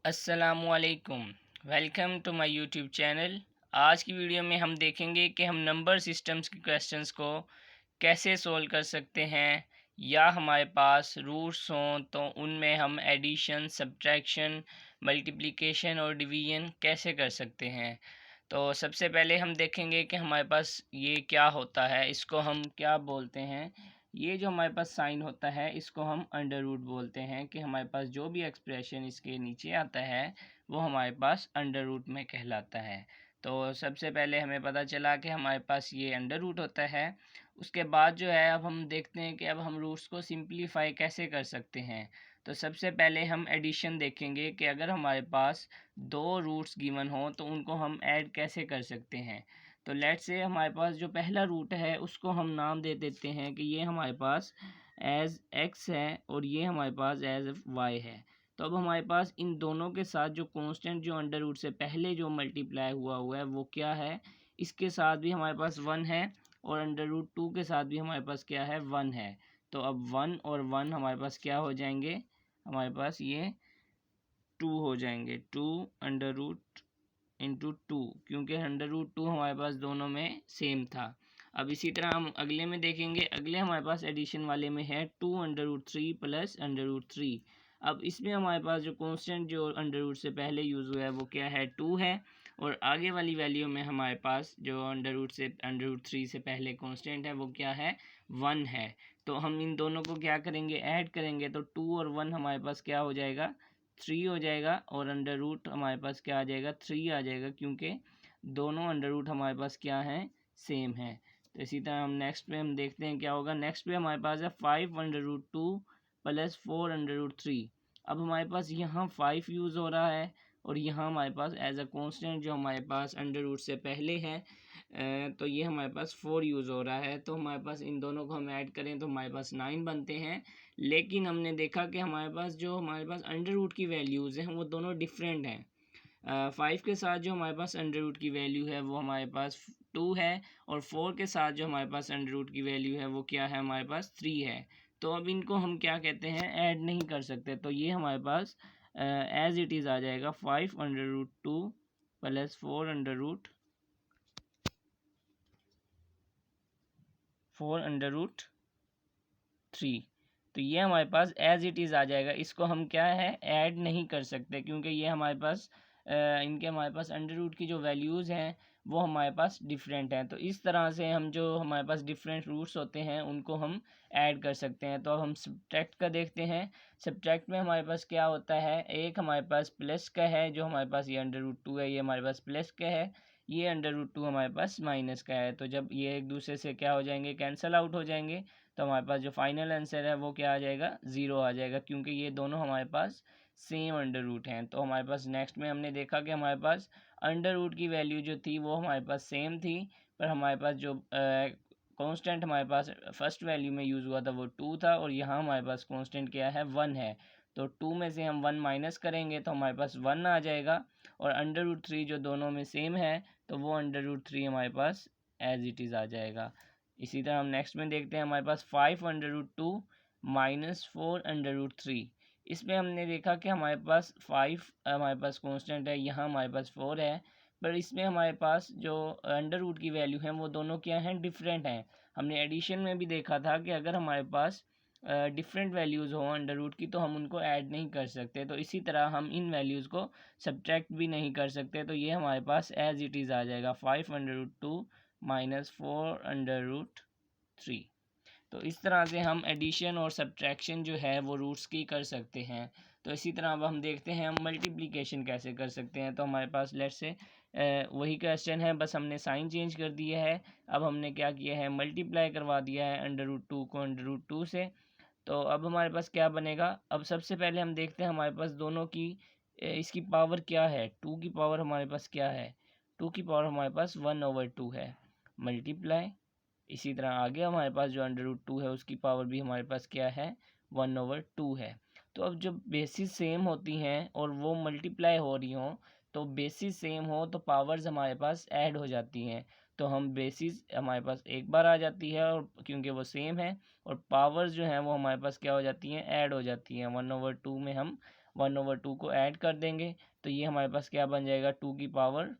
अस्सलामुअलैकुम। Welcome to my YouTube channel. आज की वीडियो में हम देखेंगे कि हम नंबर सिस्टम्स के क्वेश्चंस को कैसे सोल्व कर सकते हैं, या हमारे पास रूट्स हों तो उनमें हम एडिशन, सब्ट्रैक्शन, मल्टीप्लिकेशन और डिवीजन कैसे कर सकते हैं। तो सबसे पहले हम देखेंगे कि हमारे पास ये क्या होता है, इसको हम क्या बोलते हैं। ये जो हमारे पास साइन होता है इसको हम अंडर रूट बोलते हैं, कि हमारे पास जो भी एक्सप्रेशन इसके नीचे आता है वो हमारे पास अंडर रूट में कहलाता है। तो सबसे पहले हमें पता चला कि हमारे पास ये अंडर रूट होता है। उसके बाद जो है अब हम देखते हैं कि अब हम रूट्स को सिंप्लीफाई कैसे कर सकते हैं। तो सबसे पहले हम एडिशन देखेंगे कि अगर हमारे पास दो रूट्स गिवन हो तो उनको हम ऐड कैसे कर सकते हैं। तो लेट्स से हमारे पास जो पहला रूट है उसको हम नाम दे देते हैं कि ये हमारे पास एज एक्स है और ये हमारे पास एज वाई है। तो अब हमारे पास इन दोनों के साथ जो कांस्टेंट जो अंडर रूट से पहले जो मल्टीप्लाई हुआ है वो क्या है, इसके साथ भी हमारे पास वन है, और अंडर रूट टू के साथ भी हमारे पास क्या है, वन है। तो अब वन और वन हमारे पास क्या हो जाएंगे, हमारे पास ये टू हो जाएंगे, two under root into two, क्योंकि अंडर रूट टू हमारे पास दोनों में सेम था। अब इसी तरह हम अगले में देखेंगे, अगले हमारे पास एडिशन वाले में है two under root three plus under root three. अब इसमें हमारे पास जो कांस्टेंट जो अंडर रूट से पहले यूज़ हुआ है वो क्या है, टू है, और आगे वाली वैल्यू में हमारे पास जो अंडर रूट से अंडर रूट थ्री से पहले कांस्टेंट है वो क्या है, वन है। तो हम इन दोनों को क्या करेंगे, ऐड करेंगे, तो टू और वन हमारे पास क्या हो जाएगा, थ्री हो जाएगा, और अंडर रूट हमारे पास क्या आ जाएगा, थ्री आ जाएगा, क्योंकि दोनों अंडर रूट हमारे पास क्या है, सेम है। तो इसी तरह हम नेक्स्ट पे हम देखते हैं क्या होगा। नेक्स्ट पे हमारे पास है five under root two plus four under root three. अब हमारे पास यहाँ फाइव यूज़ हो रहा है, और यहाँ हमारे पास एज अ कांस्टेंट जो हमारे पास अंडर रूट से पहले है, तो ये हमारे पास फोर यूज़ हो रहा है। तो हमारे पास इन दोनों को हम ऐड करें तो हमारे पास नाइन बनते हैं। लेकिन हमने देखा कि हमारे पास अंडर रूट की वैल्यूज़ हैं वो दोनों डिफरेंट हैं। फाइव के साथ जो हमारे पास अंडर रूट की वैल्यू है वो हमारे पास टू है, और फोर के साथ जो हमारे पास अंडर रूट की वैल्यू है वो क्या है, हमारे पास थ्री है। तो अब इनको हम क्या कहते हैं, ऐड नहीं कर सकते। तो ये हमारे पास एज इट इज़ आ जाएगा, five under root two plus four under root three. तो ये हमारे पास एज इट इज़ आ जाएगा। इसको हम क्या है, ऐड नहीं कर सकते, क्योंकि ये हमारे पास इनके हमारे पास अंडर रूट की जो वैल्यूज़ हैं वो हमारे पास डिफरेंट हैं। तो इस तरह से हम जो हमारे पास डिफरेंट रूट्स होते हैं उनको हम ऐड कर सकते हैं। तो अब हम सब्ट्रैक्ट का देखते हैं। सब्ट्रैक्ट में हमारे पास क्या होता है, एक हमारे पास प्लस का है, जो हमारे पास ये अंडर रूट टू है ये हमारे पास प्लस का है, ये अंडर रूट टू हमारे पास माइनस का है। तो जब ये एक दूसरे से क्या हो जाएंगे, कैंसिल आउट हो जाएंगे, तो हमारे पास जो फाइनल आंसर है वो क्या आ जाएगा, ज़ीरो आ जाएगा, क्योंकि ये दोनों हमारे पास सेम अंडर रूट हैं। तो हमारे पास नेक्स्ट में हमने देखा कि हमारे पास अंडर रूट की वैल्यू जो थी वो हमारे पास सेम थी, पर हमारे पास जो कांस्टेंट हमारे पास फर्स्ट वैल्यू में यूज़ हुआ था वो टू था, और यहाँ हमारे पास कांस्टेंट क्या है, वन है। तो टू में से हम वन माइनस करेंगे तो हमारे पास वन आ जाएगा, और अंडर रूट थ्री जो दोनों में सेम है तो वो अंडर रूट थ्री हमारे पास एज इट इज़ आ जाएगा। इसी तरह हम नेक्स्ट में देखते हैं, हमारे पास five under root two minus four under root three. इसमें हमने देखा कि हमारे पास फाइव हमारे पास कांस्टेंट है, यहाँ हमारे पास फोर है, पर इसमें हमारे पास जो अंडर रूट की वैल्यू है वो दोनों क्या हैं, डिफरेंट हैं। हमने एडिशन में भी देखा था कि अगर हमारे पास डिफरेंट वैल्यूज़ हों अंडर रूट की तो हम उनको ऐड नहीं कर सकते। तो इसी तरह हम इन वैल्यूज़ को सब्ट्रैक्ट भी नहीं कर सकते। तो ये हमारे पास एज इट इज़ आ जाएगा, five under root two minus four under root three. तो इस तरह से हम एडिशन और सब्ट्रैक्शन जो है वो रूट्स की कर सकते हैं। तो इसी तरह अब हम देखते हैं हम मल्टीप्लिकेशन कैसे कर सकते हैं। तो हमारे पास लेट्स से वही क्वेश्चन है, बस हमने साइन चेंज कर दिया है। अब हमने क्या किया है, मल्टीप्लाई करवा दिया है अंडर रूट टू को अंडर रूट टू से। तो अब हमारे पास क्या बनेगा, अब सबसे पहले हम देखते हैं हमारे पास दोनों की इसकी पावर क्या है। टू की पावर हमारे पास क्या है, टू की पावर हमारे पास वन ओवर टू है, मल्टीप्लाई। इसी तरह आगे हमारे पास जो अंडर रूट टू है उसकी पावर भी हमारे पास क्या है, वन ओवर टू है। तो अब जब बेसिस सेम होती हैं और वो मल्टीप्लाई हो रही हों, तो बेसिस सेम हो तो पावर्स हमारे पास ऐड हो जाती हैं। तो हम बेसिस हमारे पास एक बार आ जाती है, और क्योंकि वो सेम है, और पावर्स जो हैं वो हमारे पास क्या हो जाती हैं, ऐड हो जाती हैं। वन ओवर टू में हम 1/2 को ऐड कर देंगे तो ये हमारे पास क्या बन जाएगा, 2 की पावर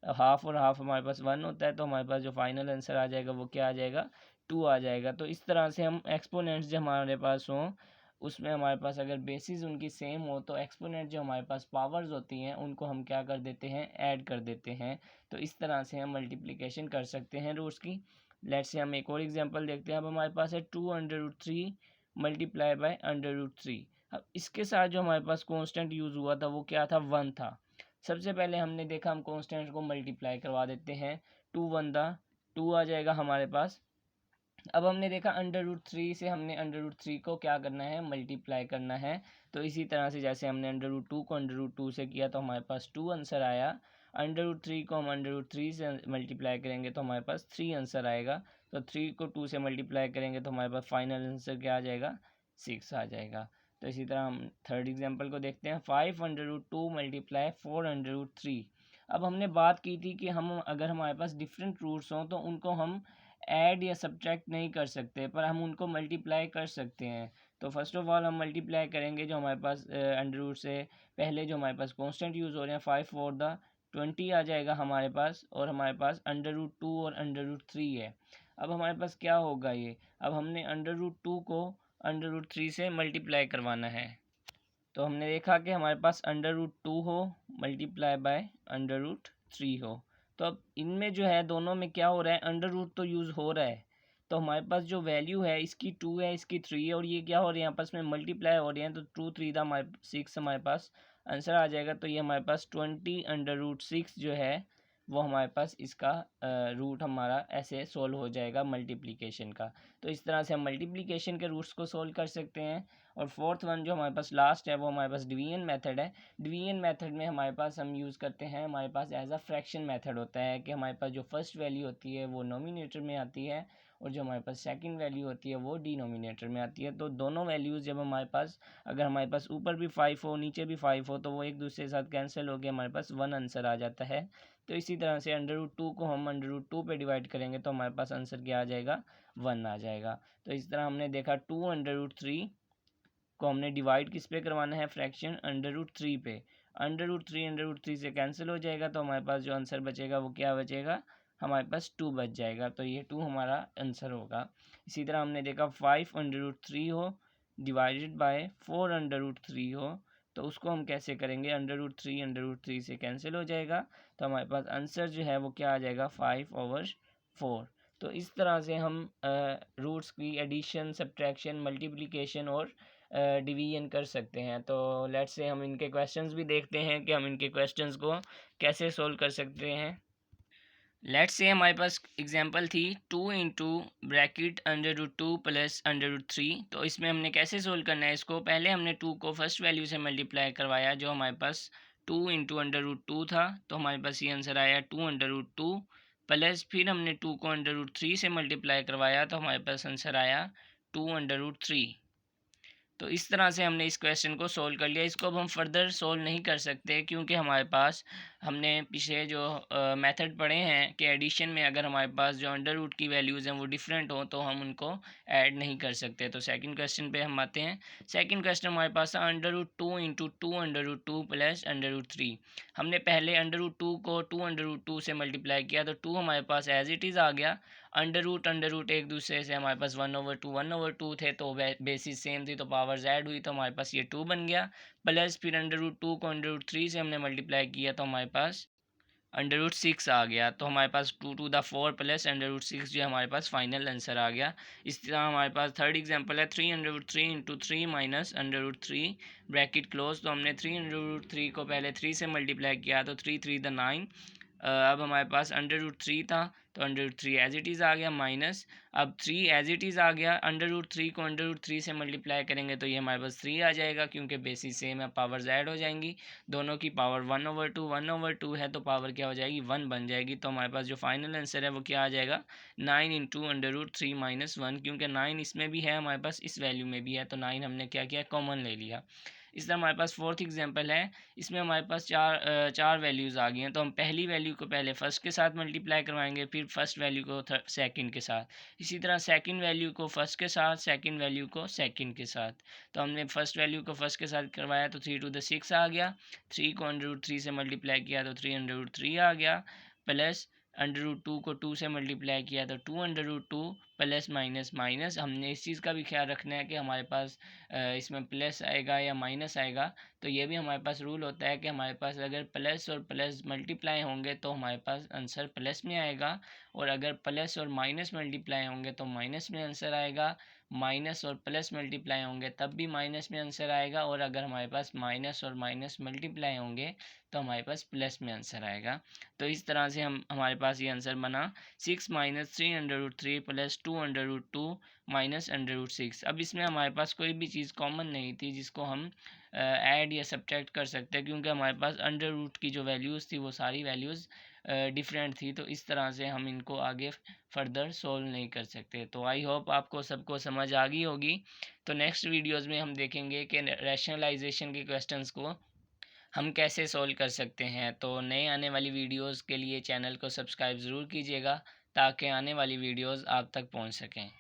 हाफ, और हाफ हमारे पास 1 होता है, तो हमारे पास जो फाइनल आंसर आ जाएगा वो क्या आ जाएगा, 2 आ जाएगा। तो इस तरह से हम एक्सपोनेंट्स जो हमारे पास हों उसमें हमारे पास अगर बेसिस उनकी सेम हो तो एक्सपोनेंट जो हमारे पास पावर्स होती हैं उनको हम क्या कर देते हैं, ऐड कर देते हैं। तो इस तरह से हम मल्टीप्लिकेशन कर सकते हैं रूट्स की। लेट्स से हम एक और एग्जांपल देखते हैं। अब हमारे पास है 2√3 मल्टीप्लाई बाय √3। अब इसके साथ जो हमारे पास कांस्टेंट यूज़ हुआ था वो क्या था, 1 था। सबसे पहले हमने देखा हम कांस्टेंट को मल्टीप्लाई करवा देते हैं, 2 आ जाएगा हमारे पास। अब हमने देखा √3 से हमने √3 को क्या करना है, मल्टीप्लाई करना है। तो इसी तरह से जैसे हमने √2 को √2 से किया तो हमारे पास 2 आंसर आया। √3 को हम √3 से मल्टीप्लाई करेंगे तो हमारे पास 3 आंसर आएगा। तो 3 को 2 से मल्टीप्लाई करेंगे तो हमारे पास फाइनल आंसर क्या आ जाएगा, 6 आ जाएगा। तो इसी तरह हम थर्ड एग्जाम्पल को देखते हैं। 5/2 मल्टीप्लाई 4/3। अब हमने बात की थी कि हम अगर हमारे पास डिफरेंट रूट्स हों तो उनको हम ऐड या सब्ट्रैक्ट नहीं कर सकते, पर हम उनको मल्टीप्लाई कर सकते हैं। तो फर्स्ट ऑफ ऑल हम मल्टीप्लाई करेंगे जो हमारे पास अंडर रूट से पहले जो हमारे पास कांस्टेंट यूज़ हो रहे हैं, 5 4 20 आ जाएगा हमारे पास, और हमारे पास √2 और √3 है। अब हमारे पास क्या होगा ये, अब हमने √2 को √3 से मल्टीप्लाई करवाना है। तो हमने देखा कि हमारे पास √2 हो मल्टीप्लाई बाय √3 हो। तो अब इनमें जो है दोनों में क्या हो रहा है, अंडर रूट तो यूज़ हो रहा है। तो हमारे पास जो वैल्यू है इसकी 2 है, इसकी 3 है, और ये क्या हो रही है आपस में मल्टीप्लाई हो रहे हैं। तो 2 3 था हमारे 6 हमारे पास आंसर आ जाएगा। तो ये हमारे पास 20√6 जो है वो हमारे पास इसका रूट हमारा ऐसे सोल्व हो जाएगा मल्टीप्लिकेशन का। तो इस तरह से हम मल्टीप्लिकेशन के रूट्स को सोल्व कर सकते हैं। और फोर्थ वन जो हमारे पास लास्ट है वो हमारे पास डिवीजन मेथड है। डिवीजन मेथड में हमारे पास हम यूज़ करते हैं, हमारे पास एज अ फ्रैक्शन मेथड होता है कि हमारे पास जो फर्स्ट वैल्यू होती है वो नोमिनेटर में आती है, और जो हमारे पास सेकंड वैल्यू होती है वो डिनोमिनेटर में आती है। तो दोनों वैल्यूज़ जब हमारे पास, अगर हमारे पास ऊपर भी 5 हो नीचे भी 5 हो तो वो एक दूसरे के साथ कैंसिल हो गया, हमारे पास 1 आंसर आ जाता है। तो इसी तरह से √2 को हम √2 पे डिवाइड करेंगे तो हमारे पास आंसर क्या आ जाएगा, 1 आ जाएगा। तो इस तरह हमने देखा 2√3 को हमने डिवाइड किस पे करवाना है, फ्रैक्शन √3 पे। √3 से कैंसिल हो जाएगा तो हमारे पास जो आंसर बचेगा वो क्या बचेगा, हमारे पास 2 बच जाएगा। तो ये 2 हमारा आंसर होगा। इसी तरह हमने देखा 5/3 हो डिवाइडेड बाय 4/3 हो, तो उसको हम कैसे करेंगे, √3 से कैंसिल हो जाएगा तो हमारे पास आंसर जो है वो क्या आ जाएगा, 5/4। तो इस तरह से हम रूट्स की एडिशन, सब्ट्रैक्शन, मल्टीप्लिकेशन और डिवीजन कर सकते हैं। तो लेट्स से हम इनके क्वेश्चंस भी देखते हैं कि हम इनके क्वेश्चंस को कैसे सोल्व कर सकते हैं। लेट्स से हमारे पास एग्जांपल थी 2 × प्लस √3। तो इसमें हमने कैसे सोल्व करना है इसको, पहले हमने 2 को फर्स्ट वैल्यू से मल्टीप्लाई करवाया जो हमारे पास 2 × √2 था, तो हमारे पास ये आंसर आया 2/2 प्लस फिर हमने 2 को √3 से मल्टीप्लाई करवाया तो हमारे पास आंसर आया 2/3। तो इस तरह से हमने इस क्वेश्चन को सोल्व कर लिया। इसको अब हम फर्दर सोल्व नहीं कर सकते क्योंकि हमारे पास हमने पीछे जो मेथड पढ़े हैं कि एडिशन में अगर हमारे पास जो अंडर रूट की वैल्यूज़ हैं वो डिफरेंट हो तो हम उनको ऐड नहीं कर सकते। तो सेकंड क्वेश्चन पे हम आते हैं। सेकंड क्वेश्चन हमारे पास था √2 × 2/2 प्लस √3। हमने पहले √2 को 2/2 से मल्टीप्लाई किया तो 2 हमारे पास एज इट इज़ आ गया। अंडर रूट एक दूसरे से हमारे पास 1/2 थे तो बेसिस सेम थी तो पावर्स ऐड हुई तो हमारे पास ये 2 बन गया। प्लस फिर √2 को √3 से हमने मल्टीप्लाई किया तो हमारे पास √6 आ गया। तो हमारे पास 2 to the 4 प्लस √6 जो हमारे पास फाइनल आंसर आ गया। इस तरह हमारे पास थर्ड एग्जांपल है 3/3 × 3 माइनस √3 ब्रैकेट क्लोज। तो हमने 3/3 को पहले 3 से मल्टीप्लाई किया तो 3 3 द 9। अब हमारे पास √3 था तो √3 एज इट इज़ आ गया माइनस, अब 3 एज इट इज़ आ गया। √3 को √3 से मल्टीप्लाई करेंगे तो ये हमारे पास 3 आ जाएगा क्योंकि बेसिस सेम है, पावर्स ऐड हो जाएंगी। दोनों की पावर 1/2 है तो पावर क्या हो जाएगी, 1 बन जाएगी। तो हमारे पास जो फाइनल आंसर है वो क्या आ जाएगा, 9 × √3 - 1, क्योंकि 9 इसमें भी है हमारे पास, इस वैल्यू में भी है तो 9 हमने क्या किया, कॉमन ले लिया। इस तरह हमारे पास फोर्थ एग्जांपल है, इसमें हमारे पास चार वैल्यूज़ आ गई हैं। तो हम पहली वैल्यू को पहले फर्स्ट के साथ मल्टीप्लाई करवाएंगे, फिर फर्स्ट वैल्यू को सेकंड के साथ, इसी तरह सेकंड वैल्यू को फर्स्ट के साथ, सेकंड वैल्यू को सेकंड के साथ। तो हमने फर्स्ट वैल्यू को फर्स्ट के साथ करवाया तो 3 to the 6 आ गया, 3 को √3 से मल्टीप्लाई किया तो 3 √3 आ गया, प्लस √2 को 2 से मल्टीप्लाई किया तो 2 √2, प्लस माइनस माइनस। हमने इस चीज़ का भी ख्याल रखना है कि हमारे पास इसमें प्लस आएगा या माइनस आएगा। तो ये भी हमारे पास रूल होता है कि हमारे पास अगर प्लस और प्लस मल्टीप्लाई होंगे तो हमारे पास आंसर प्लस में आएगा, और अगर प्लस और माइनस मल्टीप्लाई होंगे तो माइनस में आंसर आएगा, माइनस और प्लस मल्टीप्लाई होंगे तब भी माइनस में आंसर आएगा, और अगर हमारे पास माइनस और माइनस मल्टीप्लाई होंगे तो हमारे पास प्लस में आंसर आएगा। तो इस तरह से हमारे पास ये आंसर बना 6 - 3 √3 प्लस 2 √2 माइनस √6। अब इसमें हमारे पास कोई भी चीज़ कॉमन नहीं थी जिसको हम ऐड या सब्ट्रैक्ट कर सकते हैं, क्योंकि हमारे पास अंडर रूट की जो वैल्यूज़ थी वो सारी वैल्यूज़ डिफरेंट थी। तो इस तरह से हम इनको आगे फर्दर सोल्व नहीं कर सकते। तो आई होप आपको सबको समझ आ गई होगी। तो नेक्स्ट वीडियोज़ में हम देखेंगे कि रैशनलाइजेशन के क्वेश्चंस को हम कैसे सोल्व कर सकते हैं। तो नए आने वाली वीडियोज़ के लिए चैनल को सब्सक्राइब ज़रूर कीजिएगा ताकि आने वाली वीडियोज़ आप तक पहुंच सकें।